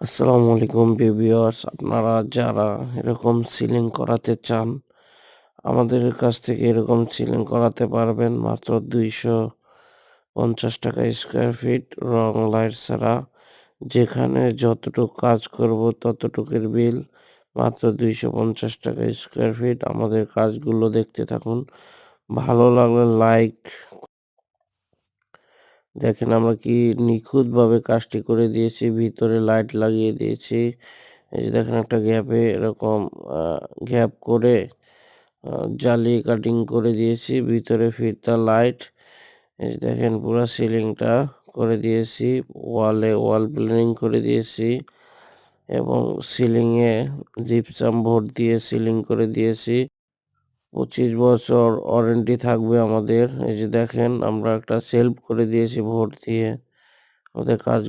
আসসালামু আলাইকুম ভিউয়ার্স, আপনারা যারা এরকম সিলিং করাতে চান আমাদের কাছ থেকে এরকম সিলিং করাতে পারবেন মাত্র 250 টাকা স্কোয়ার ফিট, রং লাইট ছাড়া। যেখানে যতটুক কাজ করব ততটুকের বিল মাত্র 250 টাকা স্কোয়ার ফিট। আমাদের কাজগুলো দেখতে থাকুন, ভালো লাগলে লাইক। দেখেন আমরা কি নিখুঁতভাবে কাজটি করে দিয়েছি, ভিতরে লাইট লাগিয়ে দিয়েছি। এই যে দেখেন একটা গ্যাপে এরকম আ গ্যাপ করে জালি কাটিং করে দিয়েছি। ভিতরে ফিতা লাইট। এই যে দেখেন পুরা সিলিংটা করে দিয়েছি। ওয়াল প্ল্যানিং করে দিয়েছি এবং সিলিংয়ে জিপসাম বোর্ড দিয়ে সিলিং করে দিয়েছি। 25 বছর ওয়ারেন্টি থাকবে আমাদের। এই যে দেখেন আমরা একটা সেলফ করে দিয়েছি বোর্ড দিয়ে। আমাদের কাজ